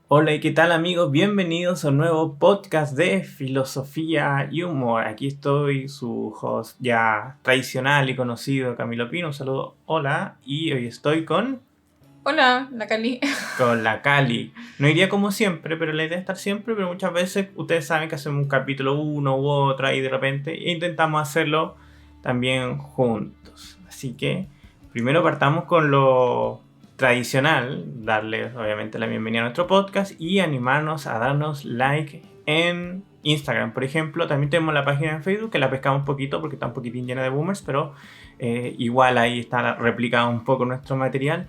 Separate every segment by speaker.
Speaker 1: Hola y qué tal amigos, bienvenidos a un nuevo podcast de filosofía y humor. Aquí estoy, su host ya tradicional y conocido, Camilo Pino. Un saludo, hola, y hoy estoy
Speaker 2: Hola, la Cali.
Speaker 1: con la Cali. No iría como siempre, pero la idea es estar siempre, pero muchas veces ustedes saben que hacemos un capítulo uno u otra y de repente intentamos hacerlo también juntos. Así que primero partamos con lo tradicional, darles obviamente la bienvenida a nuestro podcast y animarnos a darnos like en Instagram, por ejemplo. También tenemos la página en Facebook que la pescamos un poquito porque está un poquitín llena de boomers, pero igual ahí está replicado un poco nuestro material,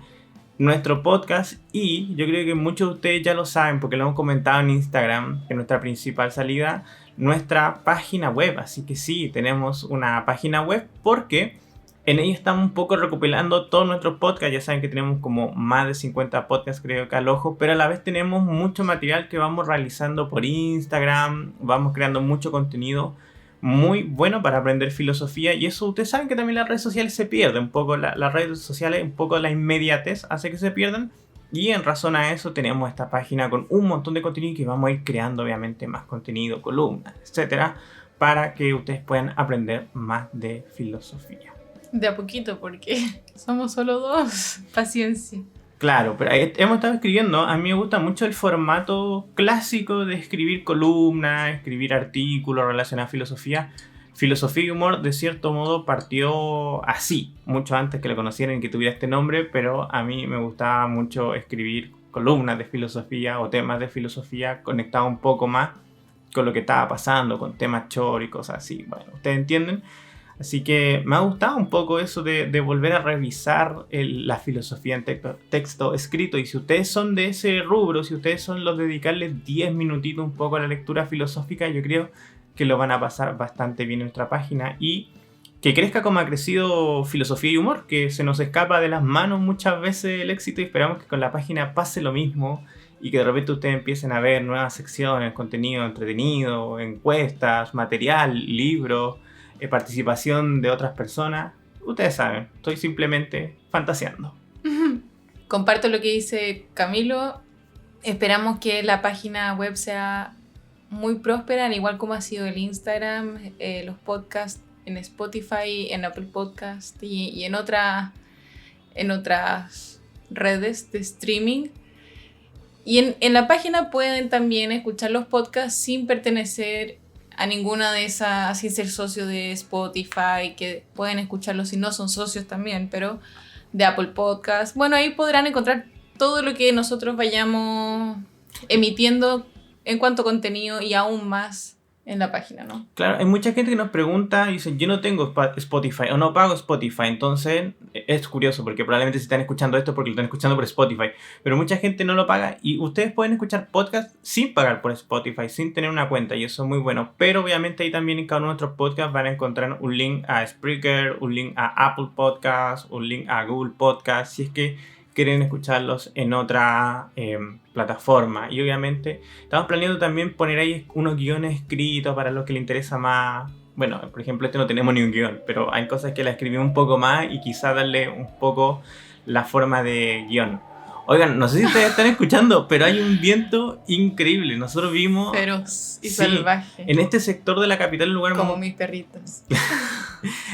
Speaker 1: nuestro podcast. Y yo creo que muchos de ustedes ya lo saben porque lo hemos comentado en Instagram, que es nuestra principal salida, nuestra página web. Así que sí, tenemos una página web porque en ella estamos un poco recopilando todos nuestros podcasts. Ya saben que tenemos como más de 50 podcasts, creo que al ojo, pero a la vez tenemos mucho material que vamos realizando por Instagram, vamos creando mucho contenido muy bueno para aprender filosofía. Y eso ustedes saben que también las redes sociales se pierden un poco, las redes sociales, un poco la inmediatez hace que se pierdan. Y en razón a eso tenemos esta página con un montón de contenido que vamos a ir creando obviamente más contenido, columnas, etcétera, para que ustedes puedan aprender más de filosofía.
Speaker 2: De a poquito, porque somos solo dos. Paciencia.
Speaker 1: Claro, pero hemos estado escribiendo. A mí me gusta mucho el formato clásico de escribir columnas, escribir artículos relacionados a filosofía. Filosofía y humor, de cierto modo, partió así, mucho antes que lo conocieran y que tuviera este nombre, pero a mí me gustaba mucho escribir columnas de filosofía o temas de filosofía conectados un poco más con lo que estaba pasando, con temas chor y cosas así. Bueno, ustedes entienden. Así que me ha gustado un poco eso de volver a revisar la filosofía en texto escrito. Y si ustedes son de ese rubro, si ustedes son los de dedicarles 10 minutitos un poco a la lectura filosófica, yo creo que lo van a pasar bastante bien en nuestra página. Y que crezca como ha crecido filosofía y humor, que se nos escapa de las manos muchas veces el éxito, y esperamos que con la página pase lo mismo. Y que de repente ustedes empiecen a ver nuevas secciones, contenido entretenido, encuestas, material, libros, participación de otras personas. Ustedes saben, estoy simplemente fantaseando.
Speaker 2: Comparto lo que dice Camilo. Esperamos que la página web sea muy próspera, al igual como ha sido el Instagram, los podcasts en Spotify, en Apple Podcast y en otras redes de streaming. Y en la página pueden también escuchar los podcasts sin pertenecer a ninguna de esas, sin ser socio de Spotify, que pueden escucharlo si no son socios también, pero de Apple Podcast. Bueno, ahí podrán encontrar todo lo que nosotros vayamos emitiendo en cuanto a contenido y aún más en la página, ¿no?
Speaker 1: Claro, hay mucha gente que nos pregunta y dice, yo no tengo Spotify o no pago Spotify. Entonces es curioso porque probablemente si están escuchando esto porque lo están escuchando por Spotify, pero mucha gente no lo paga y ustedes pueden escuchar podcast sin pagar por Spotify, sin tener una cuenta, y eso es muy bueno. Pero obviamente ahí también en cada uno de nuestros podcasts van a encontrar un link a Spreaker, un link a Apple Podcasts, un link a Google Podcasts, si es que quieren escucharlos en otra plataforma. Y obviamente estamos planeando también poner ahí unos guiones escritos para los que les interesa más. Bueno, por ejemplo, este no tenemos ni un guión, pero hay cosas que la escribimos un poco más y quizá darle un poco la forma de guión. Oigan, no sé si ustedes están escuchando, pero hay un viento increíble. Nosotros vimos...
Speaker 2: Feroz y salvaje.
Speaker 1: En este sector de la capital, un lugar
Speaker 2: como mis perritos.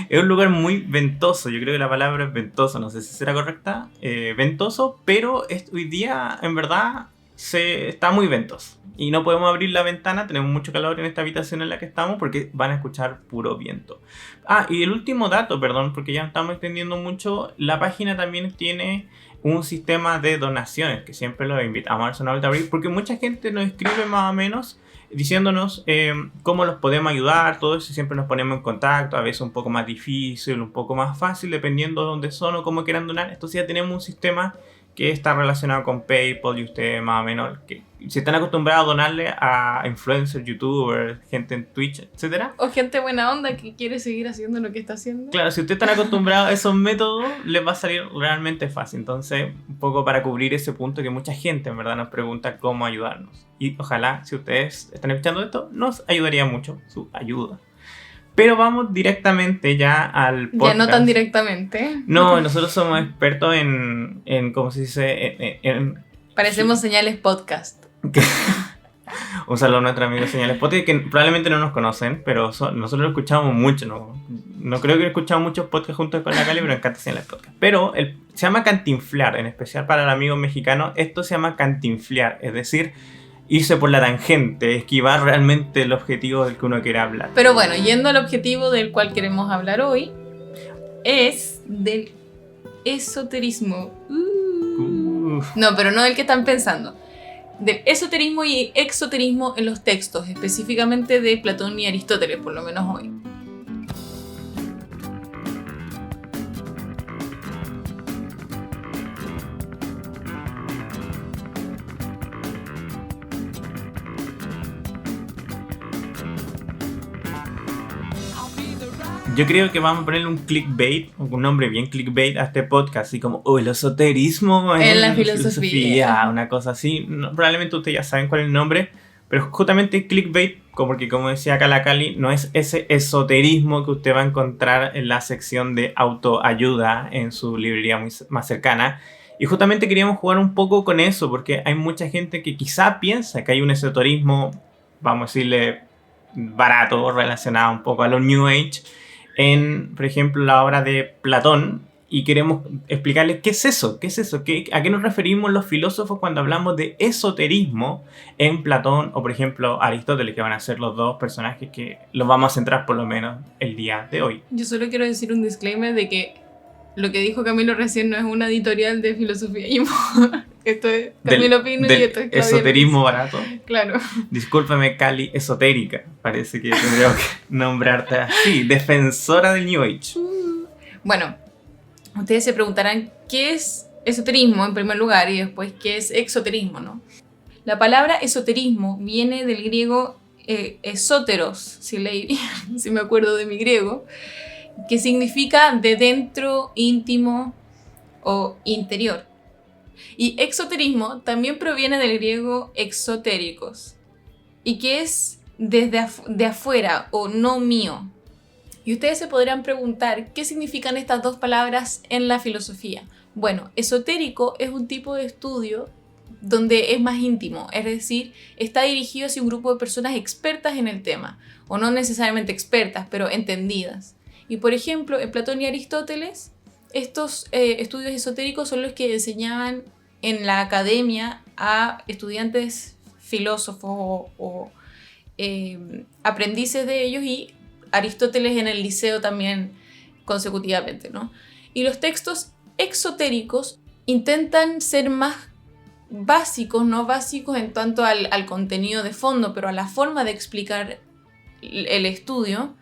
Speaker 1: es un lugar muy ventoso. Yo creo que la palabra es ventoso, no sé si será correcta. Ventoso, pero hoy día en verdad está muy ventoso. Y no podemos abrir la ventana, tenemos mucho calor en esta habitación en la que estamos porque van a escuchar puro viento. Ah, y el último dato, perdón, porque ya estamos extendiendo mucho. La página también tiene un sistema de donaciones que siempre los invitamos a abrir, porque mucha gente nos escribe más o menos diciéndonos cómo los podemos ayudar, todo eso, siempre nos ponemos en contacto, a veces un poco más difícil, un poco más fácil, dependiendo de dónde son o cómo quieran donar. Entonces ya tenemos un sistema que está relacionado con PayPal y ustedes más o menos, que si están acostumbrados a donarle a influencers, youtubers, gente en Twitch, etcétera.
Speaker 2: O gente buena onda que quiere seguir haciendo lo que está haciendo.
Speaker 1: Claro, si ustedes están acostumbrados a esos métodos, les va a salir realmente fácil. Entonces, un poco para cubrir ese punto que mucha gente en verdad nos pregunta cómo ayudarnos. Y ojalá, si ustedes están escuchando esto, nos ayudaría mucho su ayuda. Pero vamos directamente ya al podcast.
Speaker 2: Ya no tan directamente.
Speaker 1: No, nosotros somos expertos en ¿cómo se dice?
Speaker 2: Parecemos señales podcast.
Speaker 1: Un saludo a nuestros amigos Señales Podcast, que probablemente no nos conocen, pero nosotros lo escuchamos mucho. No creo que escuchamos muchos podcasts juntos con la Cali, pero encanta Señales Podcast. Pero se llama cantinflear, en especial para el amigo mexicano. Esto se llama cantinflear, es decir, irse por la tangente, esquivar realmente el objetivo del que uno quiere hablar.
Speaker 2: Pero bueno, yendo al objetivo del cual queremos hablar hoy, es del esoterismo. No, pero no del que están pensando. Del esoterismo y exoterismo en los textos, específicamente de Platón y Aristóteles, por lo menos hoy.
Speaker 1: Yo creo que vamos a ponerle un clickbait, un nombre bien clickbait a este podcast, así como, el esoterismo
Speaker 2: en la filosofía.
Speaker 1: Una cosa así. Probablemente ustedes ya saben cuál es el nombre, pero justamente clickbait, porque como decía acá la Cali, no es ese esoterismo que usted va a encontrar en la sección de autoayuda en su librería más cercana. Y justamente queríamos jugar un poco con eso, porque hay mucha gente que quizá piensa que hay un esoterismo, vamos a decirle, barato, relacionado un poco a lo New Age, en, por ejemplo, la obra de Platón, y queremos explicarles qué es eso, a qué nos referimos los filósofos cuando hablamos de esoterismo en Platón o, por ejemplo, Aristóteles, que van a ser los dos personajes que los vamos a centrar por lo menos el día de hoy.
Speaker 2: Yo solo quiero decir un disclaimer de que lo que dijo Camilo recién no es una editorial de filosofía y humor. Esto es Camilo Pino y esto es Claudia
Speaker 1: esoterismo
Speaker 2: Luis.
Speaker 1: Barato.
Speaker 2: Claro.
Speaker 1: Discúlpame, Cali esotérica. Parece que tendría que nombrarte así, defensora del New Age.
Speaker 2: Bueno, ustedes se preguntarán qué es esoterismo en primer lugar y después qué es exoterismo, ¿no? La palabra esoterismo viene del griego esóteros, si me acuerdo de mi griego, que significa de dentro, íntimo o interior. Y exoterismo también proviene del griego exotéricos, y que es desde de afuera o no mío. Y ustedes se podrán preguntar qué significan estas dos palabras en la filosofía. Bueno, esotérico es un tipo de estudio donde es más íntimo, es decir, está dirigido hacia un grupo de personas expertas en el tema, o no necesariamente expertas, pero entendidas. Y por ejemplo, en Platón y Aristóteles, estos estudios esotéricos son los que enseñaban en la academia a estudiantes filósofos o aprendices de ellos, y Aristóteles en el liceo también consecutivamente, ¿no? Y los textos exotéricos intentan ser más básicos, no básicos en tanto al contenido de fondo, pero a la forma de explicar el estudio,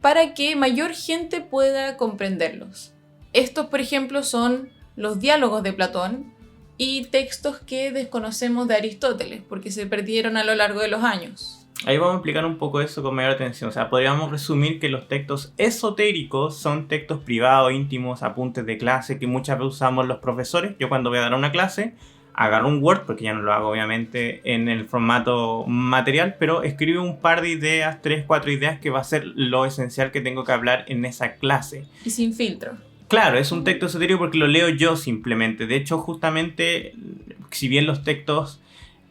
Speaker 2: para que mayor gente pueda comprenderlos. Estos, por ejemplo, son los diálogos de Platón y textos que desconocemos de Aristóteles, porque se perdieron a lo largo de los años.
Speaker 1: Ahí vamos a explicar un poco eso con mayor atención. O sea, podríamos resumir que los textos esotéricos son textos privados, íntimos, apuntes de clase que muchas veces usamos los profesores. Yo cuando voy a dar una clase, agarro un Word, porque ya no lo hago obviamente en el formato material, pero escribo un par de ideas, 3, 4 ideas, que va a ser lo esencial que tengo que hablar en esa clase.
Speaker 2: Y sin filtro.
Speaker 1: Claro, es un texto esotérico porque lo leo yo simplemente. De hecho, justamente, si bien los textos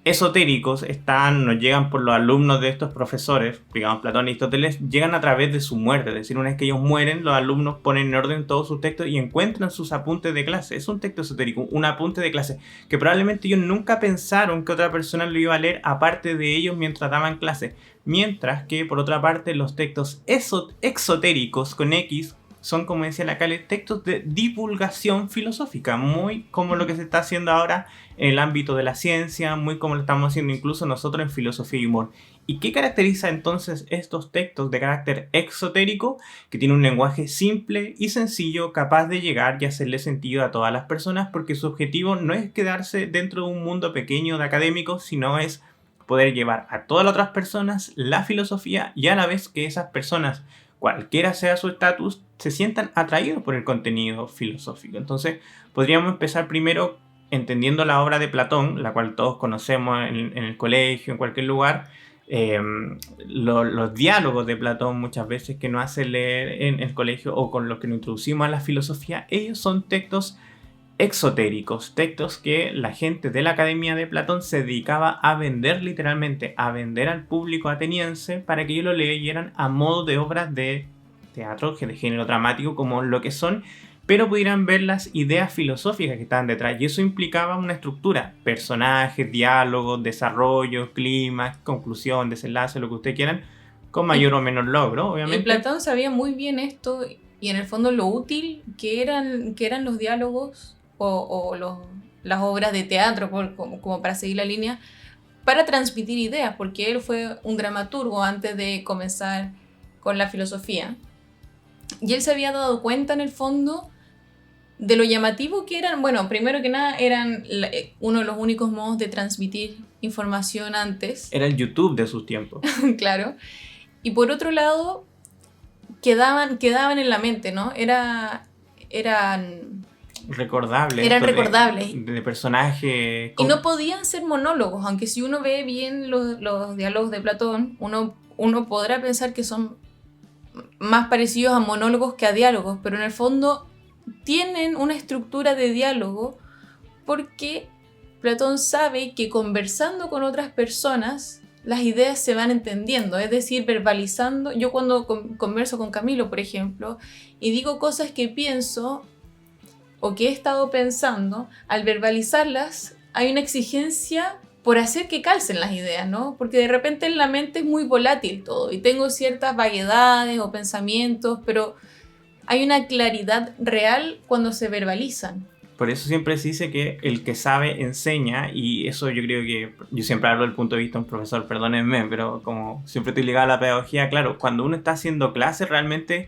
Speaker 1: esotéricos nos llegan por los alumnos de estos profesores, digamos Platón y Aristóteles, llegan a través de su muerte. Es decir, una vez que ellos mueren, los alumnos ponen en orden todos sus textos y encuentran sus apuntes de clase. Es un texto esotérico, un apunte de clase, que probablemente ellos nunca pensaron que otra persona lo iba a leer aparte de ellos mientras daban clase. Mientras que, por otra parte, los textos exotéricos con X son, como decía la Cale, textos de divulgación filosófica, muy como lo que se está haciendo ahora en el ámbito de la ciencia, muy como lo estamos haciendo incluso nosotros en filosofía y humor. ¿Y qué caracteriza entonces estos textos de carácter exotérico? Que tiene un lenguaje simple y sencillo, capaz de llegar y hacerle sentido a todas las personas, porque su objetivo no es quedarse dentro de un mundo pequeño de académicos, sino es poder llevar a todas las otras personas la filosofía, y a la vez que esas personas, cualquiera sea su estatus, se sientan atraídos por el contenido filosófico. Entonces, podríamos empezar primero entendiendo la obra de Platón, la cual todos conocemos en el colegio, en cualquier lugar. Los diálogos de Platón, muchas veces que nos hace leer en el colegio o con los que nos introducimos a la filosofía, ellos son textos exotéricos, textos que la gente de la Academia de Platón se dedicaba a vender literalmente, a vender al público ateniense para que ellos lo leyeran a modo de obras de teatro, de género dramático, como lo que son, pero pudieran ver las ideas filosóficas que estaban detrás. Y eso implicaba una estructura, personajes, diálogos, desarrollo, clima, conclusión, desenlace, lo que ustedes quieran, con mayor o menor logro, obviamente.
Speaker 2: Y Platón sabía muy bien esto y en el fondo lo útil que eran los diálogos las obras de teatro, como para seguir la línea, para transmitir ideas, porque él fue un dramaturgo antes de comenzar con la filosofía. Y él se había dado cuenta en el fondo de lo llamativo que eran, bueno, primero que nada eran uno de los únicos modos de transmitir información antes.
Speaker 1: Era el YouTube de sus tiempos.
Speaker 2: Claro. Y por otro lado, quedaban en la mente, ¿no? Eran
Speaker 1: recordables.
Speaker 2: Eran recordables.
Speaker 1: De personajes.
Speaker 2: Y no podían ser monólogos, aunque si uno ve bien los diálogos de Platón, uno podrá pensar que son más parecidos a monólogos que a diálogos, pero en el fondo tienen una estructura de diálogo porque Platón sabe que conversando con otras personas las ideas se van entendiendo, es decir, verbalizando. Yo cuando converso con Camilo, por ejemplo, y digo cosas que pienso o que he estado pensando, al verbalizarlas hay una exigencia por hacer que calcen las ideas, ¿no? Porque de repente en la mente es muy volátil todo y tengo ciertas vaguedades o pensamientos, pero hay una claridad real cuando se verbalizan.
Speaker 1: Por eso siempre se dice que el que sabe enseña, y eso yo creo que, yo siempre hablo del punto de vista de un profesor, perdónenme, pero como siempre estoy ligado a la pedagogía, claro, cuando uno está haciendo clases realmente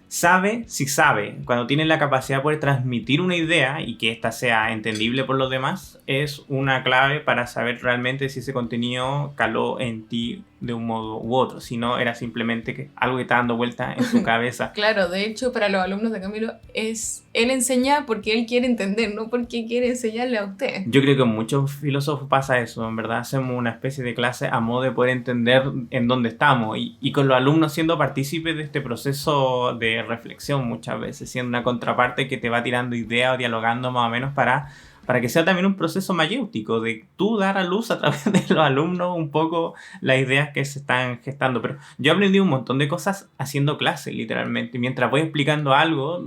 Speaker 1: sabe si sabe. Cuando tiene la capacidad de poder transmitir una idea y que ésta sea entendible por los demás, es una clave para saber realmente si ese contenido caló en ti de un modo u otro. Si no, era simplemente algo que está dando vuelta en su cabeza.
Speaker 2: Claro, de hecho, para los alumnos de Camilo, él enseña porque él quiere entender, no porque quiere enseñarle a usted.
Speaker 1: Yo creo que en muchos filósofos pasa eso, en verdad hacemos una especie de clase a modo de poder entender en dónde estamos y con los alumnos siendo partícipes de este proceso de reflexión muchas veces, siendo una contraparte que te va tirando ideas o dialogando más o menos para que sea también un proceso mayéutico, de tú dar a luz a través de los alumnos un poco las ideas que se están gestando. Pero yo aprendí un montón de cosas haciendo clases, literalmente. Mientras voy explicando algo,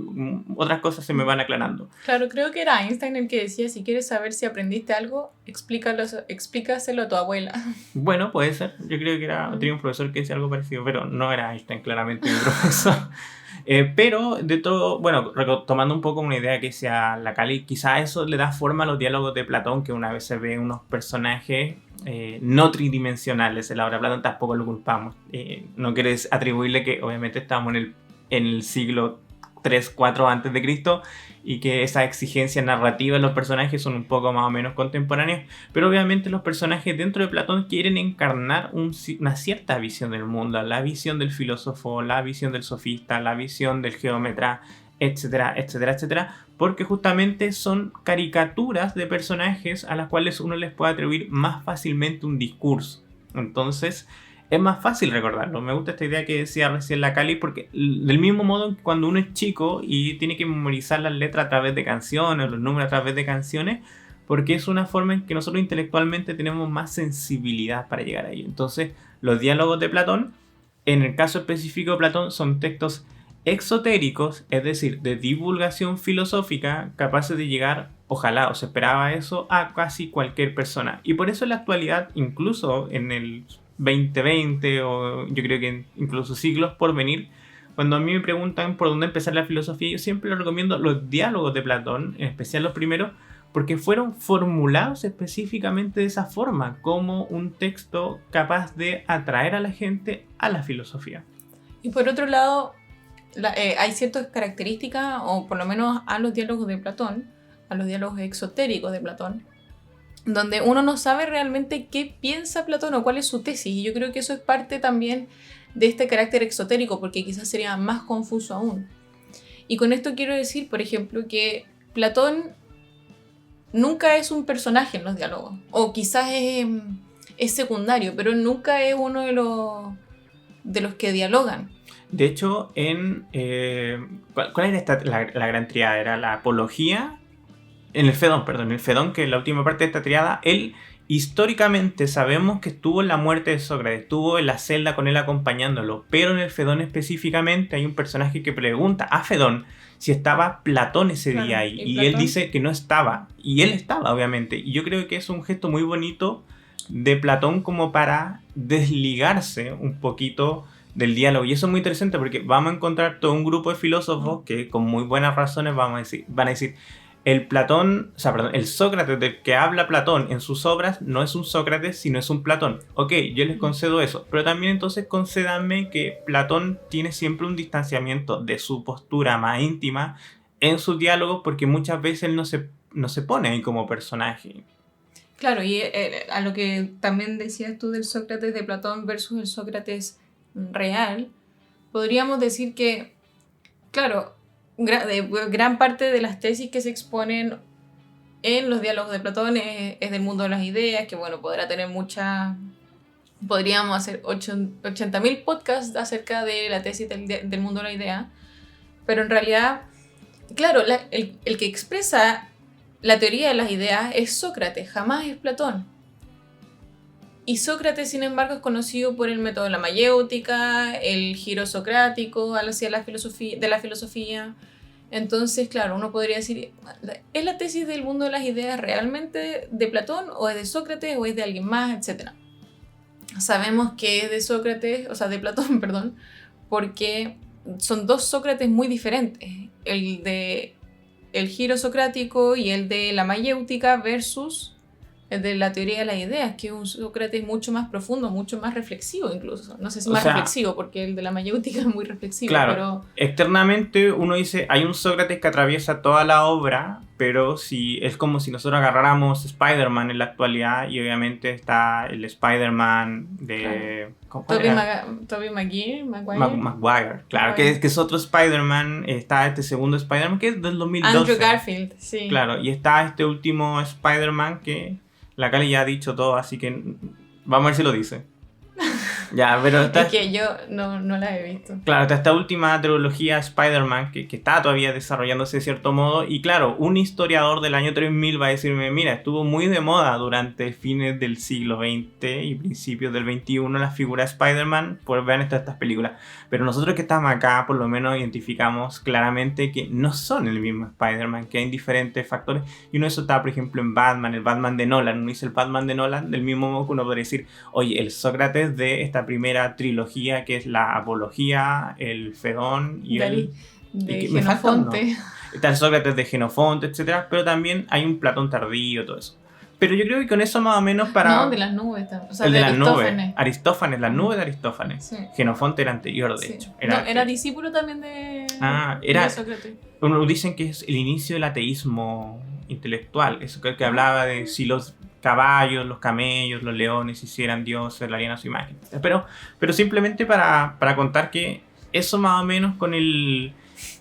Speaker 1: otras cosas se me van aclarando.
Speaker 2: Claro, creo que era Einstein el que decía, si quieres saber si aprendiste algo, explícaselo a tu abuela.
Speaker 1: Bueno, puede ser. Yo creo que tenía un profesor que decía algo parecido, pero no era Einstein, claramente, mi profesor. Pero de todo, bueno, tomando un poco una idea que sea la Cali, quizá eso le da forma a los diálogos de Platón, que una vez se ve unos personajes no tridimensionales. En la obra de Platón tampoco lo culpamos. No quieres atribuirle que obviamente estamos en el siglo 3-4 antes de Cristo y que esa exigencia narrativa de los personajes son un poco más o menos contemporáneos, pero obviamente los personajes dentro de Platón quieren encarnar una cierta visión del mundo, la visión del filósofo, la visión del sofista, la visión del geómetra, etcétera, etcétera, etcétera, porque justamente son caricaturas de personajes a las cuales uno les puede atribuir más fácilmente un discurso. Entonces es más fácil recordarlo. Me gusta esta idea que decía recién la Cali, porque del mismo modo que cuando uno es chico y tiene que memorizar las letras a través de canciones, los números a través de canciones, porque es una forma en que nosotros intelectualmente tenemos más sensibilidad para llegar a ello. Entonces, los diálogos de Platón, en el caso específico de Platón, son textos exotéricos, es decir, de divulgación filosófica, capaces de llegar, ojalá, o se esperaba eso, a casi cualquier persona. Y por eso en la actualidad, incluso en el 2020 o yo creo que incluso siglos por venir, cuando a mí me preguntan por dónde empezar la filosofía, yo siempre les recomiendo los diálogos de Platón, en especial los primeros, porque fueron formulados específicamente de esa forma, como un texto capaz de atraer a la gente a la filosofía.
Speaker 2: Y por otro lado, hay ciertas características, o por lo menos a los diálogos de Platón, a los diálogos exotéricos de Platón, donde uno no sabe realmente qué piensa Platón o cuál es su tesis. Y yo creo que eso es parte también de este carácter exotérico, porque quizás sería más confuso aún. Y con esto quiero decir, por ejemplo, que Platón nunca es un personaje en los diálogos, o quizás es secundario, pero nunca es uno de los que dialogan.
Speaker 1: De hecho, ¿cuál era la gran triada? Era la apología, En el Fedón, perdón, en el Fedón, que es la última parte de esta triada, él históricamente sabemos que estuvo en la muerte de Sócrates, estuvo en la celda con él acompañándolo, pero en el Fedón específicamente hay un personaje que pregunta a Fedón si estaba Platón ese día ahí, y él dice que no estaba, y él estaba obviamente, y yo creo que es un gesto muy bonito de Platón como para desligarse un poquito del diálogo, y eso es muy interesante porque vamos a encontrar todo un grupo de filósofos que con muy buenas razones van a decir el Sócrates del que habla Platón en sus obras no es un Sócrates, sino es un Platón. Ok, yo les concedo eso, pero también entonces concédanme que Platón tiene siempre un distanciamiento de su postura más íntima en sus diálogos, porque muchas veces él no se pone ahí como personaje.
Speaker 2: Claro, y a lo que también decías tú del Sócrates de Platón versus el Sócrates real, podríamos decir que, claro, gran parte de las tesis que se exponen en los diálogos de Platón es del mundo de las ideas, que bueno, podrá tener podríamos hacer 80.000 podcasts acerca de la tesis del mundo de la idea, pero en realidad, claro, el que expresa la teoría de las ideas es Sócrates, jamás es Platón. Y Sócrates, sin embargo, es conocido por el método de la mayéutica, el giro socrático hacia la filosofía. Entonces, claro, uno podría decir, ¿es la tesis del mundo de las ideas realmente de Platón, o es de Sócrates, o es de alguien más, etcétera? Sabemos que es de Sócrates, o sea, de Platón, perdón, porque son dos Sócrates muy diferentes. El de el giro socrático y el de la mayéutica versus el de la teoría de las ideas, que es un Sócrates mucho más profundo, mucho más reflexivo incluso. No sé si más reflexivo, porque el de la mayéutica es muy reflexivo.
Speaker 1: Claro,
Speaker 2: pero
Speaker 1: externamente uno dice, hay un Sócrates que atraviesa toda la obra, pero es como si nosotros agarráramos Spider-Man en la actualidad, y obviamente está el Spider-Man de...
Speaker 2: Tobey Maguire,
Speaker 1: claro, que es otro Spider-Man. Está este segundo Spider-Man que es del 2012.
Speaker 2: Andrew Garfield, sí.
Speaker 1: Claro, y está este último Spider-Man que la Cali ya ha dicho todo, así que vamos a ver si lo dice. Ya, pero
Speaker 2: es que yo no la he visto.
Speaker 1: Claro, está esta última trilogía Spider-Man que está todavía desarrollándose de cierto modo, y claro, un historiador del año 3000 va a decirme, mira, estuvo muy de moda durante fines del siglo XX y principios del XXI la figura de Spider-Man, pues vean estas películas, pero nosotros que estamos acá por lo menos identificamos claramente que no son el mismo Spider-Man, que hay diferentes factores, y uno de esos está por ejemplo en Batman, el Batman de Nolan. Uno dice el Batman de Nolan del mismo modo que uno podría decir, oye, el Sócrates de esta primera trilogía que es la Apología, el Fedón y
Speaker 2: de Genofonte.
Speaker 1: Está el Sócrates de Genofonte, etcétera, pero también hay un Platón tardío, todo eso. Pero yo creo que con eso más o menos para...
Speaker 2: No, de las nubes. O sea,
Speaker 1: el de las
Speaker 2: Aristófanes.
Speaker 1: Nubes. Aristófanes, las nubes de Aristófanes.
Speaker 2: Sí.
Speaker 1: Genofonte era anterior, de hecho.
Speaker 2: Era discípulo también de Sócrates.
Speaker 1: Dicen que es el inicio del ateísmo intelectual. Eso que hablaba de si los caballos, los camellos, los leones hicieran dioses, le harían a su imagen. Pero simplemente para contar que eso más o menos con el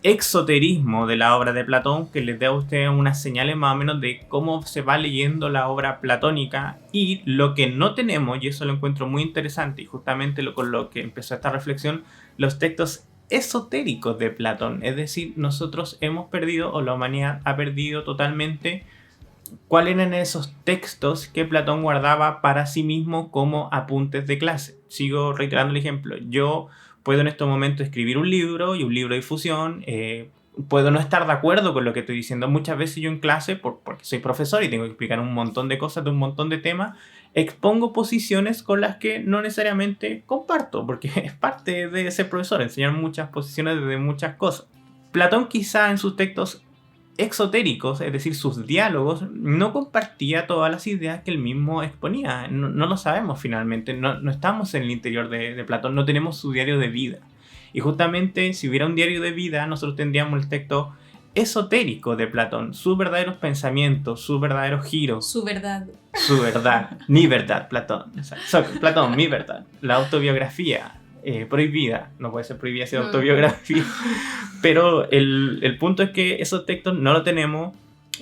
Speaker 1: exoterismo de la obra de Platón, que les dé a ustedes unas señales más o menos de cómo se va leyendo la obra platónica, y lo que no tenemos, y eso lo encuentro muy interesante, y justamente con lo que empezó esta reflexión, los textos esotéricos de Platón. Es decir, nosotros hemos perdido, o la humanidad ha perdido totalmente, cuáles eran esos textos que Platón guardaba para sí mismo como apuntes de clase. Sigo reiterando el ejemplo. Yo puedo en este momento escribir un libro y un libro de difusión. Puedo no estar de acuerdo con lo que estoy diciendo. Muchas veces yo en clase, porque soy profesor y tengo que explicar un montón de cosas de un montón de temas, expongo posiciones con las que no necesariamente comparto, porque es parte de ser profesor, enseñar muchas posiciones de muchas cosas. Platón quizá en sus textos exotéricos, es decir, sus diálogos, no compartía todas las ideas que él mismo exponía. No lo sabemos finalmente, no estamos en el interior de Platón, no tenemos su diario de vida. Y justamente si hubiera un diario de vida, nosotros tendríamos el texto esotérico de Platón, sus verdaderos pensamientos, sus verdaderos giros.
Speaker 2: Su verdad.
Speaker 1: Su verdad, mi verdad, Platón. Platón, mi verdad. La autobiografía. Prohibida, no puede ser prohibida ser autobiografía, pero el punto es que esos textos no los tenemos,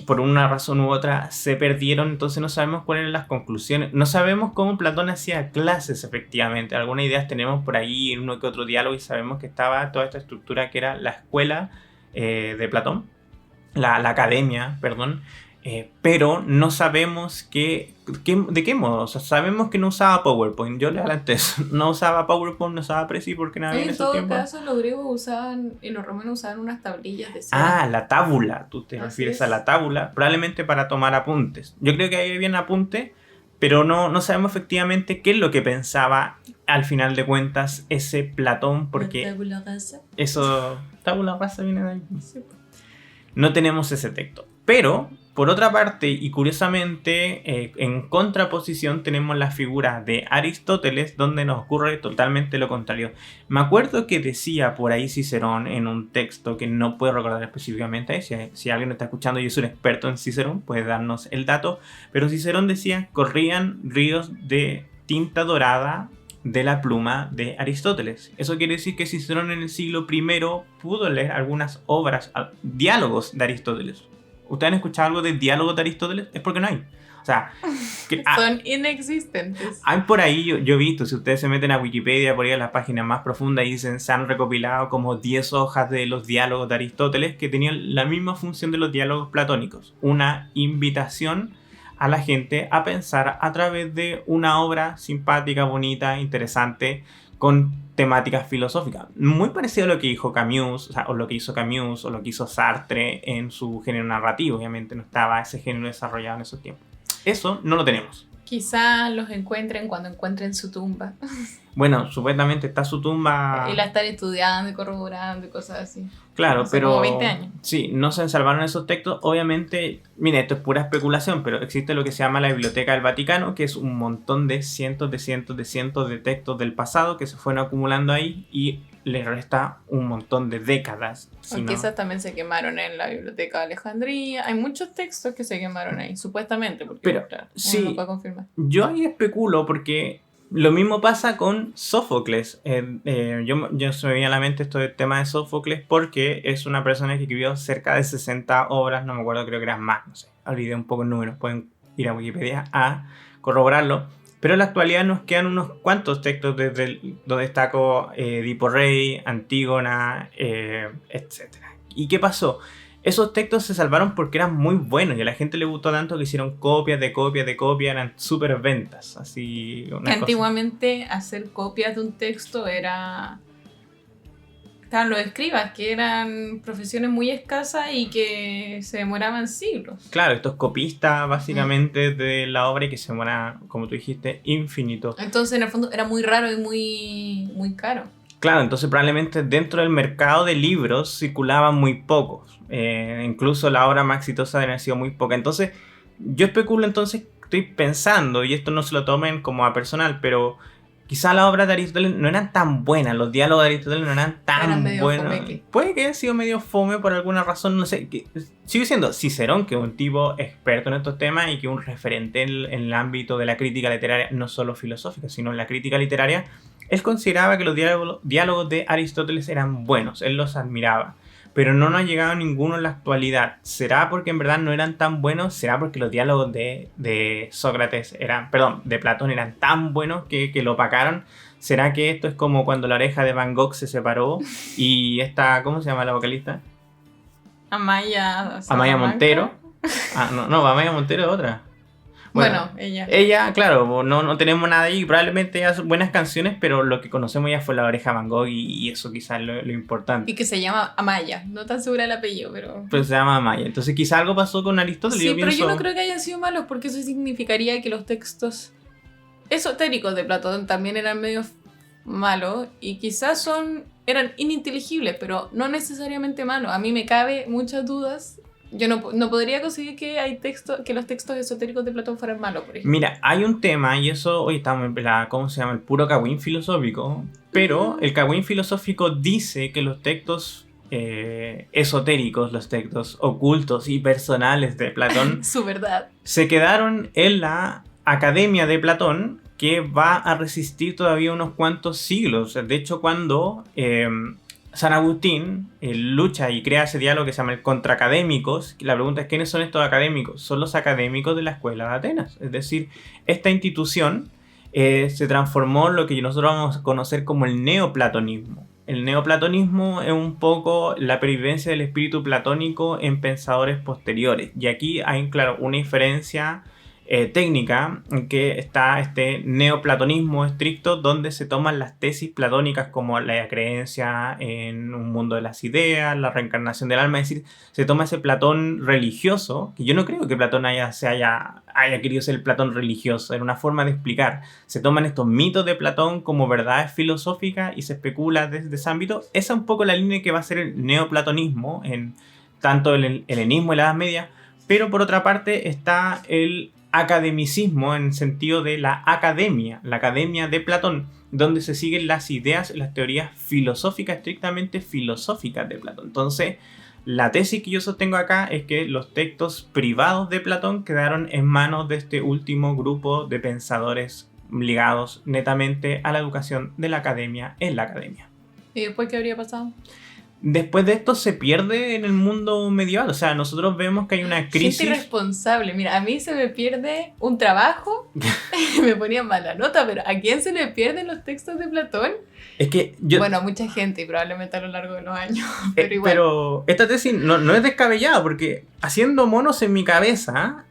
Speaker 1: por una razón u otra se perdieron, entonces no sabemos cuáles eran las conclusiones, no sabemos cómo Platón hacía clases efectivamente. Algunas ideas tenemos por ahí en uno que otro diálogo, y sabemos que estaba toda esta estructura que era la escuela de Platón, la academia, perdón, pero no sabemos de qué modo. O sea, sabemos que no usaba PowerPoint. Yo le adelanté eso. No usaba PowerPoint, no usaba Prezi porque no había en
Speaker 2: En
Speaker 1: esos
Speaker 2: todo
Speaker 1: tiempos.
Speaker 2: caso, los griegos usaban y los romanos usaban unas tablillas de cera.
Speaker 1: Ah, la tábula. Tú te
Speaker 2: Así
Speaker 1: refieres
Speaker 2: es.
Speaker 1: a la tábula. Probablemente para tomar apuntes. Yo creo que ahí había un apunte, pero no sabemos efectivamente qué es lo que pensaba al final de cuentas ese Platón,
Speaker 2: La
Speaker 1: porque
Speaker 2: tabula rasa.
Speaker 1: eso... Tábula rasa viene de ahí.
Speaker 2: Sí.
Speaker 1: No tenemos ese texto. Pero, por otra parte, y curiosamente, en contraposición tenemos la figura de Aristóteles, donde nos ocurre totalmente lo contrario. Me acuerdo que decía por ahí Cicerón en un texto que no puedo recordar específicamente, si alguien está escuchando y es un experto en Cicerón, puede darnos el dato, pero Cicerón decía, corrían ríos de tinta dorada de la pluma de Aristóteles. Eso quiere decir que Cicerón en el siglo I pudo leer algunas obras, diálogos de Aristóteles. ¿Ustedes han escuchado algo de diálogos de Aristóteles? Es porque no hay. O sea,
Speaker 2: Son inexistentes.
Speaker 1: hay por ahí, yo he visto, si ustedes se meten a Wikipedia, por ahí a las páginas más profundas, dicen, se han recopilado como 10 hojas de los diálogos de Aristóteles que tenían la misma función de los diálogos platónicos. Una invitación a la gente a pensar a través de una obra simpática, bonita, interesante, con temáticas filosóficas. Muy parecido a lo que dijo Camus, o lo que hizo Camus, o lo que hizo Sartre en su género narrativo. Obviamente no estaba ese género desarrollado en esos tiempos. Eso no lo tenemos.
Speaker 2: Quizá los encuentren cuando encuentren su tumba.
Speaker 1: Bueno, supuestamente está su tumba...
Speaker 2: Y la están estudiando y corroborando y cosas así.
Speaker 1: Claro,
Speaker 2: Hace
Speaker 1: pero...
Speaker 2: como 20 años.
Speaker 1: Sí, no se salvaron esos textos. Obviamente, mire, esto es pura especulación, pero existe lo que se llama la Biblioteca del Vaticano, que es un montón de cientos de textos del pasado que se fueron acumulando ahí y le resta un montón de décadas.
Speaker 2: O quizás también se quemaron en la Biblioteca de Alejandría. Hay muchos textos que se quemaron ahí, supuestamente, porque
Speaker 1: Pero,
Speaker 2: claro,
Speaker 1: sí,
Speaker 2: uno no puede confirmar.
Speaker 1: Yo ahí especulo porque lo mismo pasa con Sófocles. Yo se me viene a la mente esto del tema de Sófocles porque es una persona que escribió cerca de 60 obras, no me acuerdo, creo que eran más, no sé, olvidé un poco el número, pueden ir a Wikipedia a corroborarlo. Pero en la actualidad nos quedan unos cuantos textos desde donde destaco Edipo Rey, Antígona, etc. ¿Y qué pasó? Esos textos se salvaron porque eran muy buenos y a la gente le gustó tanto que hicieron copias, eran súper ventas. Así, una
Speaker 2: Antiguamente hacer copias de un texto era... Estaban los escribas, que eran profesiones muy escasas y que se demoraban siglos.
Speaker 1: Claro, estos copistas básicamente de la obra y que se demoran, como tú dijiste, infinito.
Speaker 2: Entonces en el fondo era muy raro y muy caro.
Speaker 1: Claro, entonces probablemente dentro del mercado de libros circulaban muy pocos. Incluso la obra más exitosa debe haber sido muy poca. Entonces, yo especulo, estoy pensando, y esto no se lo tomen como a personal, pero quizá las obras de Aristóteles no eran tan buenas, los diálogos de Aristóteles no eran tan buenos. Fomeque. Puede que haya sido medio fome por alguna razón, no sé. Sigue siendo Cicerón, que es un tipo experto en estos temas y que es un referente en el ámbito de la crítica literaria, no solo filosófica, sino en la crítica literaria. Él consideraba que los diálogos de Aristóteles eran buenos, él los admiraba, pero no nos ha llegado ninguno en la actualidad. ¿Será porque en verdad no eran tan buenos? ¿Será porque los diálogos de Sócrates de Platón eran tan buenos que lo opacaron? ¿Será que esto es como cuando la oreja de Van Gogh se separó y esta, ¿cómo se llama la vocalista?
Speaker 2: Amaya
Speaker 1: Montero. No, Amaya Montero es otra.
Speaker 2: Bueno, ella.
Speaker 1: Ella, claro, no tenemos nada ahí. Probablemente hace buenas canciones, pero lo que conocemos ya fue la oreja Van Gogh y eso quizás es lo importante.
Speaker 2: Y que se llama Amaya. No tan segura el apellido, pero...
Speaker 1: Pero se llama Amaya. Entonces quizás algo pasó con Aristóteles.
Speaker 2: Sí, pero yo no creo que hayan sido malos porque eso significaría que los textos esotéricos de Platón también eran medio malos y quizás eran ininteligibles, pero no necesariamente malos. A mí me cabe muchas dudas. Yo no podría conseguir que los textos esotéricos de Platón fueran malos, por ejemplo.
Speaker 1: Mira, hay un tema, y eso hoy estamos en ¿cómo se llama? El puro cagüín filosófico. Pero el cagüín filosófico dice que los textos esotéricos, los textos ocultos y personales de Platón
Speaker 2: su verdad
Speaker 1: se quedaron en la Academia de Platón, que va a resistir todavía unos cuantos siglos. De hecho, cuando San Agustín lucha y crea ese diálogo que se llama el Contraacadémicos, la pregunta es ¿quiénes son estos académicos? Son los académicos de la Escuela de Atenas. Es decir, esta institución se transformó en lo que nosotros vamos a conocer como el neoplatonismo. el neoplatonismo es un poco la pervivencia del espíritu platónico en pensadores posteriores. Y aquí hay, claro, una diferencia técnica en que está este neoplatonismo estricto, donde se toman las tesis platónicas como la creencia en un mundo de las ideas, la reencarnación del alma, es decir, se toma ese Platón religioso, que yo no creo que Platón haya querido ser el Platón religioso, era una forma de explicar. Se toman estos mitos de Platón como verdades filosóficas y se especula desde ese ámbito. Esa es un poco la línea que va a ser el neoplatonismo en tanto el helenismo y la Edad Media, pero por otra parte está el academicismo en el sentido de la academia de Platón, donde se siguen las ideas, las teorías filosóficas, estrictamente filosóficas de Platón. Entonces, la tesis que yo sostengo acá es que los textos privados de Platón quedaron en manos de este último grupo de pensadores ligados netamente a la educación de la academia en la academia.
Speaker 2: ¿Y después qué habría pasado?
Speaker 1: Después de esto se pierde en el mundo medieval. O sea, nosotros vemos que hay una crisis.
Speaker 2: Gente irresponsable. Mira, a mí se me pierde un trabajo, me ponían mala nota, pero ¿a quién se le pierden los textos de Platón?
Speaker 1: Es que yo...
Speaker 2: Bueno, a mucha gente y probablemente a lo largo de los años, pero igual.
Speaker 1: Pero esta tesis no es descabellada, porque haciendo monos en mi cabeza,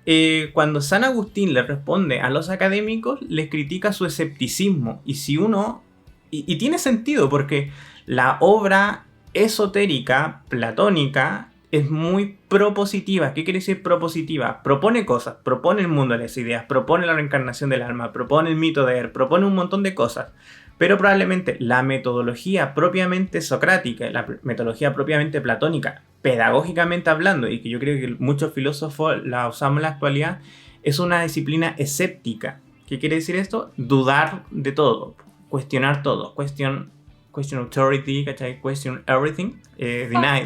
Speaker 1: cuando San Agustín le responde a los académicos, les critica su escepticismo. Y si uno... Y tiene sentido, porque la obra esotérica, platónica, es muy propositiva. ¿Qué quiere decir propositiva? Propone cosas, propone el mundo de las ideas, propone la reencarnación del alma, propone el mito de Er, propone un montón de cosas. Pero probablemente la metodología propiamente socrática, la metodología propiamente platónica, pedagógicamente hablando, y que yo creo que muchos filósofos la usamos en la actualidad, es una disciplina escéptica. ¿Qué quiere decir esto? Dudar de todo, cuestionar todo, question authority, ¿cachai? Question everything, deny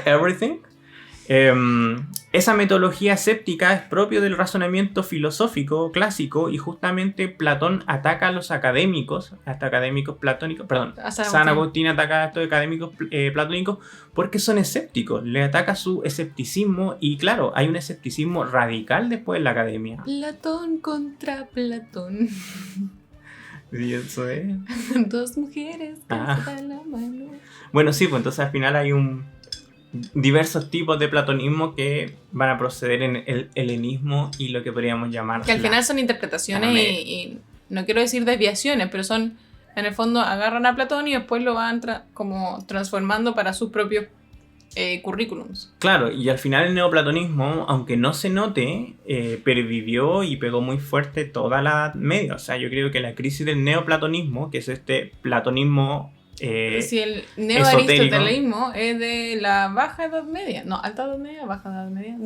Speaker 1: everything. Esa metodología escéptica es propio del razonamiento filosófico clásico, y justamente Platón ataca a los académicos, hasta académicos platónicos, perdón, San Agustín ataca a estos académicos platónicos porque son escépticos, le ataca su escepticismo, y claro, hay un escepticismo radical después en la academia.
Speaker 2: Platón contra Platón.
Speaker 1: ¿Y eso es?
Speaker 2: Dos mujeres que se dan la mano.
Speaker 1: Bueno, sí, pues entonces al final hay diversos tipos de platonismo que van a proceder en el helenismo y lo que podríamos llamar...
Speaker 2: Que al final son interpretaciones y no quiero decir desviaciones, pero son, en el fondo, agarran a Platón y después lo van como transformando para sus propios currículums.
Speaker 1: Claro, y al final el neoplatonismo, aunque no se note, pervivió y pegó muy fuerte toda la Edad Media. O sea, yo creo que la crisis del neoplatonismo, que es este platonismo
Speaker 2: si el neoaristotelismo es de la baja Edad Media, no, alta Edad Media, baja Edad Media,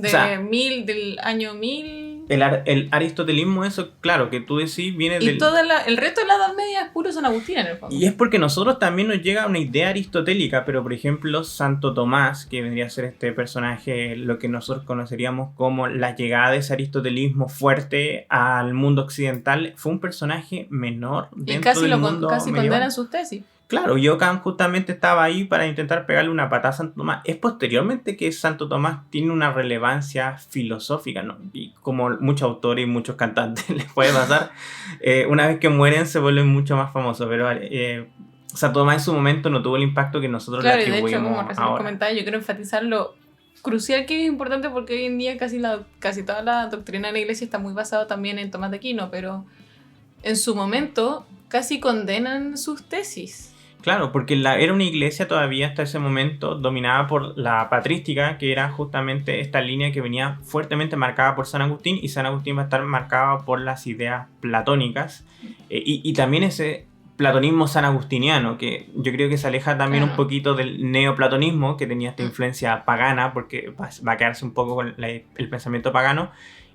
Speaker 2: del año 1000.
Speaker 1: El aristotelismo, eso, claro, que tú decís, viene del...
Speaker 2: Y el resto de la Edad Media es puro San Agustín en el fondo.
Speaker 1: Y es porque nosotros también nos llega una idea aristotélica, pero por ejemplo Santo Tomás, que vendría a ser este personaje, lo que nosotros conoceríamos como la llegada de ese aristotelismo fuerte al mundo occidental, fue un personaje menor dentro del mundo
Speaker 2: casi
Speaker 1: medieval.
Speaker 2: condenan sus tesis.
Speaker 1: Claro, Johann justamente estaba ahí para intentar pegarle una patada a Santo Tomás. Es posteriormente que Santo Tomás tiene una relevancia filosófica, ¿no? Y como muchos autores y muchos cantantes les puede pasar, una vez que mueren se vuelven mucho más famosos, pero Santo Tomás en su momento no tuvo el impacto que nosotros le atribuimos.
Speaker 2: Claro, de hecho, como recién comentaba, yo quiero enfatizar lo crucial que es importante, porque hoy en día casi toda la doctrina de la iglesia está muy basada también en Tomás de Aquino, pero en su momento casi condenan sus tesis.
Speaker 1: Claro, porque era una iglesia todavía hasta ese momento dominada por la patrística, que era justamente esta línea que venía fuertemente marcada por San Agustín, y San Agustín va a estar marcado por las ideas platónicas, y también ese platonismo sanagustiniano, que yo creo que se aleja también un poquito del neoplatonismo, que tenía esta influencia pagana, porque va a quedarse un poco con el pensamiento pagano.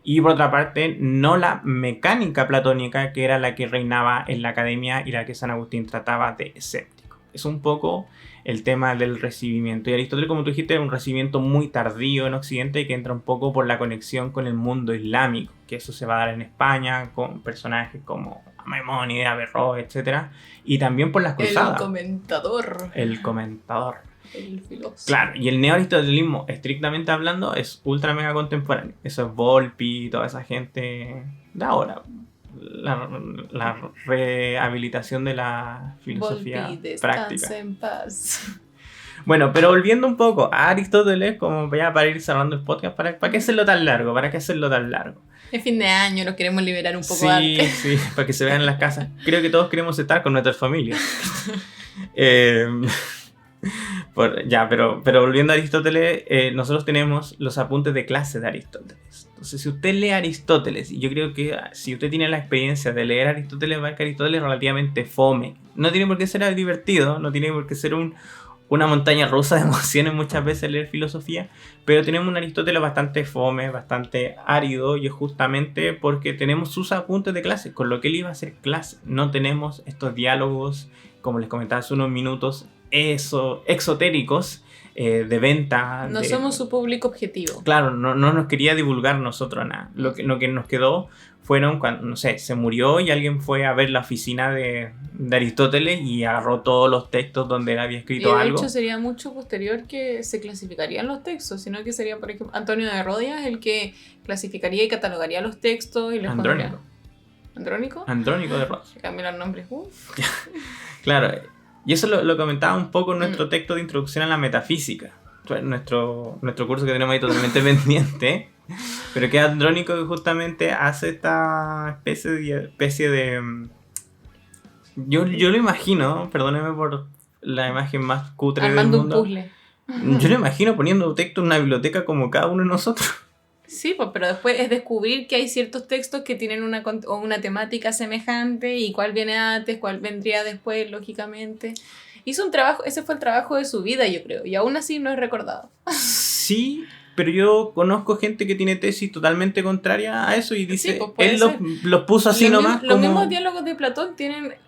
Speaker 1: Y por otra parte, no la mecánica platónica, que era la que reinaba en la academia y la que San Agustín trataba de escéptico. Es un poco el tema del recibimiento. Y Aristóteles, como tú dijiste, es un recibimiento muy tardío en Occidente, y que entra un poco por la conexión con el mundo islámico, que eso se va a dar en España con personajes como Maimónides, Averroes, etc. Y también por las cruzadas. El comentador.
Speaker 2: El filósofo.
Speaker 1: Claro, y el neoaristotelismo, estrictamente hablando, es ultra mega contemporáneo. Eso es Volpi y toda esa gente de ahora. la rehabilitación de la filosofía
Speaker 2: Volví,
Speaker 1: práctica.
Speaker 2: descansa en paz.
Speaker 1: Bueno, pero volviendo un poco a Aristóteles, como ya para ir cerrando el podcast, ¿para qué hacerlo tan largo? ¿Para qué hacerlo tan largo?
Speaker 2: Es fin de año, nos queremos liberar un poco
Speaker 1: Sí,
Speaker 2: antes.
Speaker 1: sí, para que se vean en las casas. Creo que todos queremos estar con nuestras familias. Pero volviendo a Aristóteles, nosotros tenemos los apuntes de clase de Aristóteles. Entonces, si usted lee Aristóteles, y yo creo que si usted tiene la experiencia de leer Aristóteles, va a ver que Aristóteles es relativamente fome. No tiene por qué ser divertido, no tiene por qué ser una montaña rusa de emociones muchas veces leer filosofía, pero tenemos un Aristóteles bastante fome, bastante árido, y es justamente porque tenemos sus apuntes de clase, con lo que él iba a hacer clase. No tenemos estos diálogos, como les comentaba hace unos minutos, exotéricos, de venta.
Speaker 2: No somos su público objetivo.
Speaker 1: Claro, no nos quería divulgar nosotros nada. Lo que nos quedó fueron cuando, no sé, se murió y alguien fue a ver la oficina de Aristóteles y agarró todos los textos donde él había escrito
Speaker 2: y de
Speaker 1: algo.
Speaker 2: hecho sería mucho posterior que se clasificarían los textos, sino que sería, por ejemplo, Antonio de Rodias el que clasificaría y catalogaría los textos y les
Speaker 1: Andrónico.
Speaker 2: ¿Andrónico?
Speaker 1: Andrónico de Rodias.
Speaker 2: Cambian los nombres.
Speaker 1: Claro, y eso lo comentaba un poco en nuestro texto de introducción a la metafísica. Nuestro curso que tenemos ahí totalmente pendiente. Pero que Andrónico que justamente hace esta especie de yo lo imagino, perdóneme por la imagen más cutre
Speaker 2: armando
Speaker 1: del mundo.
Speaker 2: Un puzzle.
Speaker 1: Yo lo imagino poniendo texto en una biblioteca como cada uno de nosotros.
Speaker 2: Sí, pues, pero después es descubrir que hay ciertos textos que tienen una temática semejante y cuál viene antes, cuál vendría después, lógicamente. Hizo un trabajo, ese fue el trabajo de su vida, yo creo, y aún así no es recordado.
Speaker 1: Sí, pero yo conozco gente que tiene tesis totalmente contraria a eso y dice,
Speaker 2: Sí, pues
Speaker 1: él los puso así nomás.
Speaker 2: Los mismos diálogos de Platón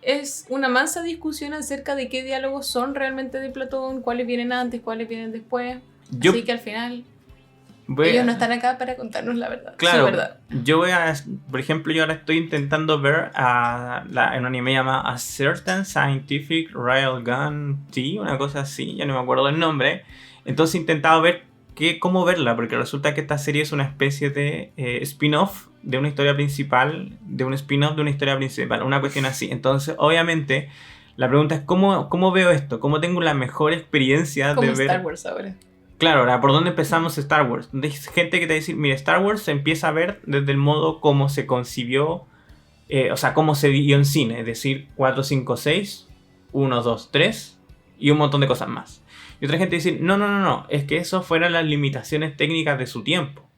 Speaker 2: es una mansa discusión acerca de qué diálogos son realmente de Platón, cuáles vienen antes, cuáles vienen después. Así que al final ellos no están acá para contarnos la verdad.
Speaker 1: Claro,
Speaker 2: su verdad.
Speaker 1: Por ejemplo, yo ahora estoy intentando ver en un anime llamado A Certain Scientific Railgun T, una cosa así, ya no me acuerdo el nombre. Entonces he intentado ver cómo verla, porque resulta que esta serie es una especie de spin-off de una historia principal, de un spin-off de una historia principal, una cuestión así. Entonces, obviamente, la pregunta es ¿cómo veo esto? ¿Cómo tengo la mejor experiencia
Speaker 2: como
Speaker 1: de ver
Speaker 2: Star Wars ahora?
Speaker 1: Claro, ahora, ¿por dónde empezamos Star Wars? Hay gente que te dice, mira, Star Wars se empieza a ver desde el modo como se concibió, o sea, cómo se vio en cine, es decir, 4, 5, 6, 1, 2, 3 y un montón de cosas más. Y otra gente dice, no, es que eso fueran las limitaciones técnicas de su tiempo.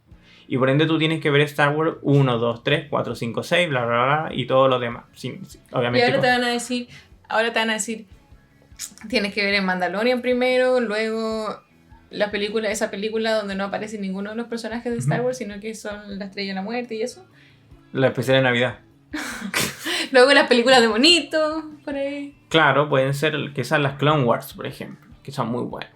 Speaker 1: Y por ende tú tienes que ver Star Wars 1, 2, 3, 4, 5, 6, bla, bla, bla, y todo lo demás. Sí, obviamente.
Speaker 2: Y ahora te van a decir, tienes que ver el Mandalorian primero, luego esa película donde no aparece ninguno de los personajes de Star Wars, sino que son la Estrella de la Muerte y eso.
Speaker 1: La especial de Navidad.
Speaker 2: Luego las películas de Bonito, por ahí.
Speaker 1: Claro, pueden ser que sean las Clone Wars, por ejemplo, que son muy buenas.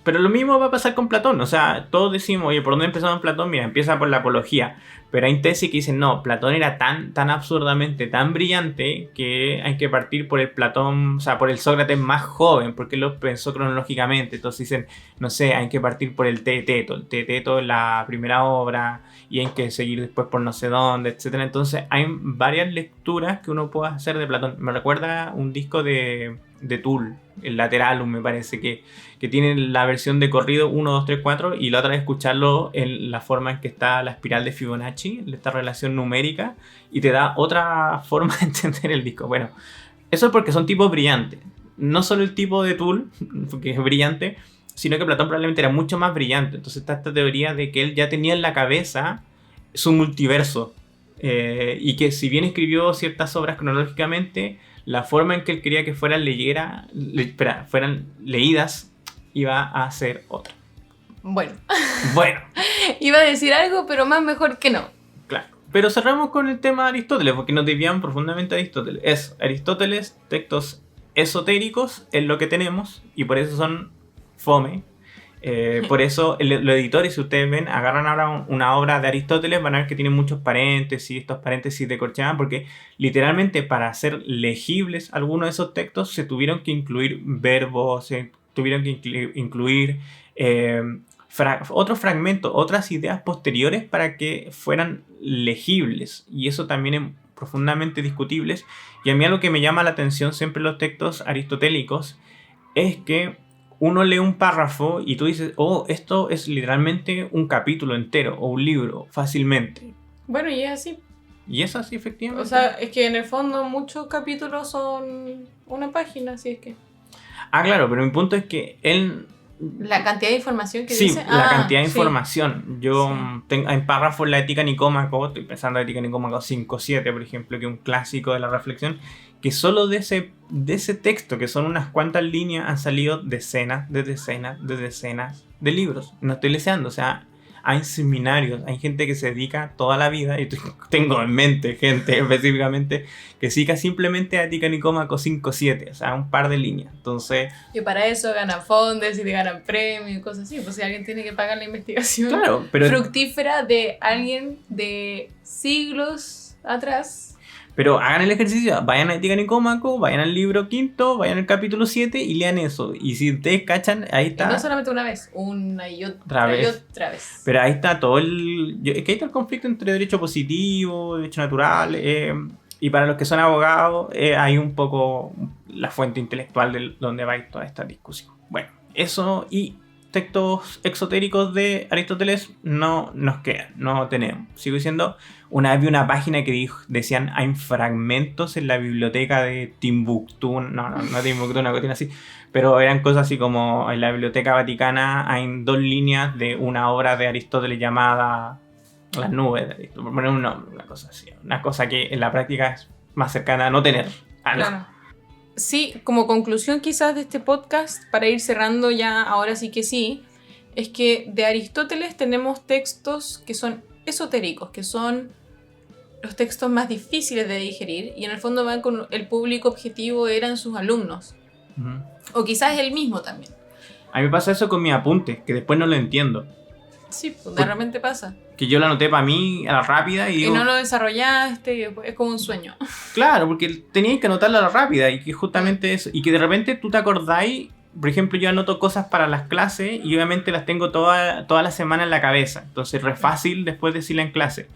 Speaker 1: Pero lo mismo va a pasar con Platón. O sea, todos decimos, oye, ¿por dónde empezamos Platón? Mira, empieza por la apología. Pero hay tesis que dicen, no, Platón era tan absurdamente, tan brillante que hay que partir por el Platón, o sea, por el Sócrates más joven, porque él lo pensó cronológicamente. Entonces dicen, no sé, hay que partir por el Teeteto. El Teeteto es la primera obra y hay que seguir después por no sé dónde, etc. Entonces hay varias lecturas que uno puede hacer de Platón. Me recuerda un disco de Tool, el Lateralum, me parece que tiene la versión de corrido 1, 2, 3, 4 y la otra es escucharlo en la forma en que está la espiral de Fibonacci, esta relación numérica, y te da otra forma de entender el disco. Bueno, eso es porque son tipos brillantes. No solo el tipo de Tool, que es brillante, sino que Platón probablemente era mucho más brillante. Entonces está esta teoría de que él ya tenía en la cabeza su multiverso. Y que si bien escribió ciertas obras cronológicamente, la forma en que él quería que fueran leídas iba a ser otra.
Speaker 2: Bueno.
Speaker 1: Iba
Speaker 2: a decir algo, pero más mejor que no.
Speaker 1: Claro. Pero cerramos con el tema de Aristóteles, porque nos desviamos profundamente a Aristóteles. Aristóteles, textos esotéricos es lo que tenemos, y por eso son fome. Por eso los editores, si ustedes ven, agarran ahora una obra de Aristóteles, van a ver que tiene muchos paréntesis, estos paréntesis decorchaban, porque literalmente para hacer legibles algunos de esos textos se tuvieron que incluir verbos, se tuvieron que incluir otros fragmentos, otras ideas posteriores para que fueran legibles. Y eso también profundamente discutibles. Y a mí algo que me llama la atención siempre en los textos aristotélicos es que uno lee un párrafo y tú dices, oh, esto es literalmente un capítulo entero o un libro, fácilmente.
Speaker 2: Bueno, y es así.
Speaker 1: Y es así, efectivamente.
Speaker 2: O sea, es que en el fondo muchos capítulos son una página, así es que...
Speaker 1: Ah, claro, pero mi punto es que él...
Speaker 2: La cantidad de información que
Speaker 1: sí,
Speaker 2: dice...
Speaker 1: la cantidad de
Speaker 2: sí.
Speaker 1: información. Yo
Speaker 2: Sí.
Speaker 1: tengo en párrafos la Ética Nicómaco, estoy pensando en Ética Nicómaco 5.7, por ejemplo, que es un clásico de la reflexión, que solo de ese texto, que son unas cuantas líneas, han salido decenas de libros. No estoy leseando, o sea, hay seminarios, hay gente que se dedica toda la vida, y tengo en mente gente específicamente que siga simplemente a Ética Nicómaco 5.7, o sea, un par de líneas. Entonces,
Speaker 2: Y para eso ganan fondos y te ganan premios y cosas así. Pues si alguien tiene que pagar la investigación
Speaker 1: claro, pero
Speaker 2: fructífera de alguien de siglos atrás.
Speaker 1: Pero hagan el ejercicio, vayan a Ética Nicómaco, vayan al libro quinto, vayan al capítulo 7 y lean eso. Y si ustedes cachan, ahí
Speaker 2: Y
Speaker 1: está.
Speaker 2: no solamente una vez, una y
Speaker 1: Otra vez.
Speaker 2: y otra vez.
Speaker 1: Pero ahí está todo es que ahí está el conflicto entre derecho positivo, derecho natural. Y para los que son abogados, hay un poco la fuente intelectual de donde va a ir toda esta discusión. Bueno, eso y textos exotéricos de Aristóteles no nos quedan, no tenemos. Sigo diciendo, una vez vi una página que decían hay fragmentos en la biblioteca de Timbuktu, no Timbuktu, una cuestión así, pero eran cosas así como en la Biblioteca Vaticana hay 2 líneas de una obra de Aristóteles llamada Las nubes de Aristóteles, por poner un nombre, una cosa así, una cosa que en la práctica es más cercana a no tener.
Speaker 2: Claro. Sí, como conclusión quizás de este podcast, para ir cerrando ya, ahora sí que sí, es que de Aristóteles tenemos textos que son esotéricos, que son los textos más difíciles de digerir y en el fondo van con el público objetivo eran sus alumnos.
Speaker 1: Uh-huh.
Speaker 2: O quizás él mismo también.
Speaker 1: A mí me pasa eso con mis apuntes, que después no lo entiendo.
Speaker 2: Sí, pues de repente pasa.
Speaker 1: Que yo lo anoté para mí a la rápida y digo,
Speaker 2: no lo desarrollaste, es como un sueño.
Speaker 1: claro, porque tenías que anotarlo a la rápida y que justamente eso, y que de repente tú te acordáis, por ejemplo, yo anoto cosas para las clases y obviamente las tengo toda la semana en la cabeza, entonces es re fácil después decirla en clase.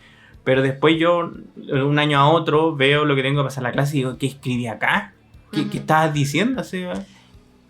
Speaker 1: Pero después yo, un año a otro, veo lo que tengo que pasar en la clase y digo, ¿qué escribí acá? ¿Qué estabas diciendo? Seba?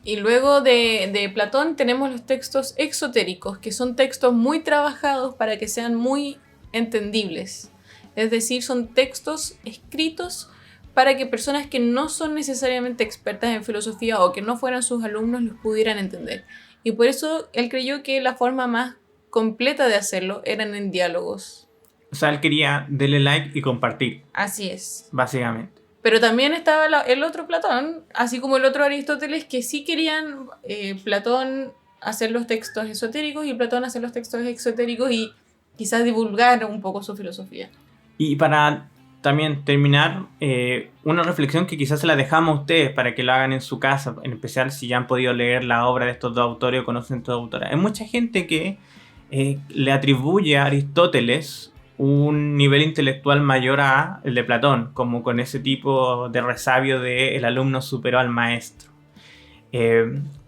Speaker 2: Y luego de Platón tenemos los textos exotéricos, que son textos muy trabajados para que sean muy entendibles. Es decir, son textos escritos para que personas que no son necesariamente expertas en filosofía o que no fueran sus alumnos los pudieran entender. Y por eso él creyó que la forma más completa de hacerlo eran en diálogos.
Speaker 1: O sea, él quería darle like y compartir.
Speaker 2: Así es.
Speaker 1: Básicamente.
Speaker 2: Pero también estaba el otro Platón, así como el otro Aristóteles, que sí querían Platón hacer los textos esotéricos y Platón hacer los textos exotéricos y quizás divulgar un poco su filosofía.
Speaker 1: Y para también terminar, una reflexión que quizás se la dejamos a ustedes para que lo hagan en su casa, en especial si ya han podido leer la obra de estos 2 autores o conocen estos autores. Hay mucha gente que le atribuye a Aristóteles un nivel intelectual mayor a el de Platón, como con ese tipo de resabio de el alumno superó al maestro.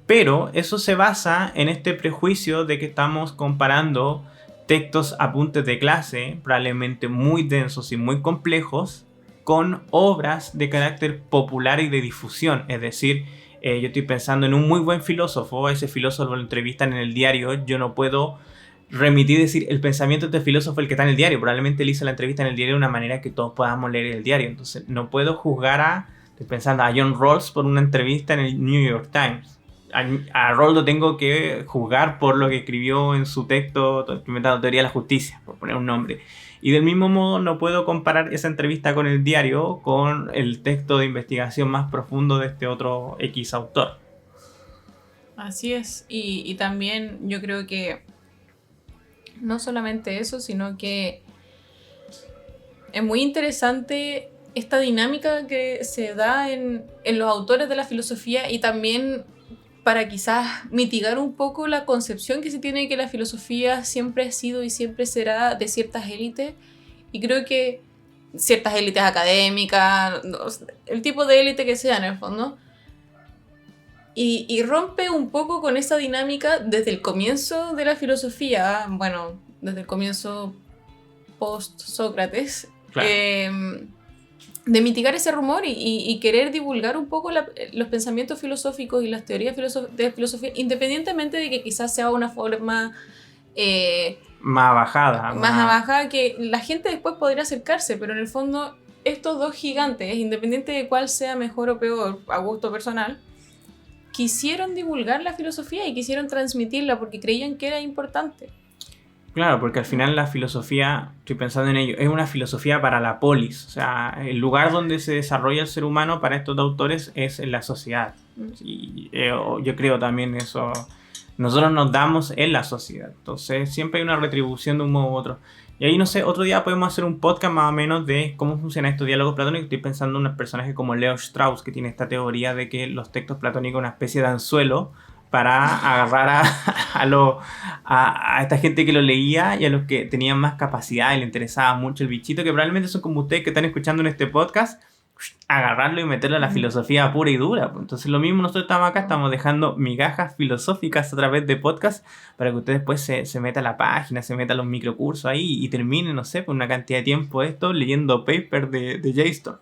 Speaker 1: Pero eso se basa en este prejuicio de que estamos comparando textos, apuntes de clase, probablemente muy densos y muy complejos, con obras de carácter popular y de difusión. Es decir, yo estoy pensando en un muy buen filósofo, ese filósofo lo entrevistan en el diario, yo no puedo remitir y decir el pensamiento de este filósofo el que está en el diario, probablemente él hizo la entrevista en el diario de una manera que todos podamos leer el diario, entonces no puedo juzgar estoy pensando a John Rawls por una entrevista en el New York Times. A Rawls lo tengo que juzgar por lo que escribió en su texto implementando teoría de la justicia, por poner un nombre. Y del mismo modo no puedo comparar esa entrevista con el diario con el texto de investigación más profundo de este otro X autor.
Speaker 2: Así es, y también yo creo que no solamente eso, sino que es muy interesante esta dinámica que se da en los autores de la filosofía y también para quizás mitigar un poco la concepción que se tiene de que la filosofía siempre ha sido y siempre será de ciertas élites. Y creo que ciertas élites académicas, el tipo de élite que sea en el fondo. Y rompe un poco con esa dinámica desde el comienzo de la filosofía, bueno, desde el comienzo post-Sócrates,
Speaker 1: claro.
Speaker 2: mitigar ese rumor y querer divulgar un poco los pensamientos filosóficos y las teorías de filosofía, independientemente de que quizás sea una forma
Speaker 1: más bajada.
Speaker 2: Más bajada que la gente después podría acercarse, pero en el fondo estos dos gigantes, independiente de cuál sea mejor o peor a gusto personal, quisieron divulgar la filosofía y quisieron transmitirla porque creían que era importante.
Speaker 1: Claro, porque al final la filosofía, estoy pensando en ello, es una filosofía para la polis. O sea, el lugar donde se desarrolla el ser humano para estos autores es en la sociedad. Y yo creo también eso. Nosotros nos damos en la sociedad. Entonces siempre hay una retribución de un modo u otro. Y ahí, no sé, otro día podemos hacer un podcast más o menos de cómo funcionan estos diálogos platónicos. Estoy pensando en unos personajes como Leo Strauss, que tiene esta teoría de que los textos platónicos son una especie de anzuelo para agarrar a esta gente que lo leía y a los que tenían más capacidad y le interesaba mucho el bichito, que probablemente son como ustedes que están escuchando en este podcast, agarrarlo y meterlo a la filosofía pura y dura. Entonces lo mismo nosotros estamos acá, estamos dejando migajas filosóficas a través de podcast para que ustedes después se metan a la página, se metan a los microcursos ahí y terminen, no sé, por una cantidad de tiempo esto leyendo papers de JSTOR.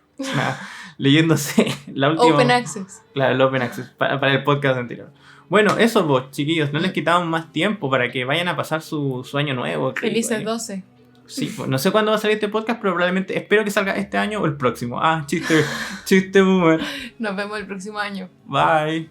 Speaker 1: Leyéndose la última...
Speaker 2: Open Access.
Speaker 1: Claro, el Open Access para el podcast anterior. Bueno, eso vos, chiquillos, no les quitamos más tiempo para que vayan a pasar su año nuevo.
Speaker 2: Felices 12.
Speaker 1: Sí, pues, no sé cuándo va a salir este podcast, pero probablemente espero que salga este año o el próximo. Chiste boomer.
Speaker 2: Nos vemos el próximo año.
Speaker 1: Bye.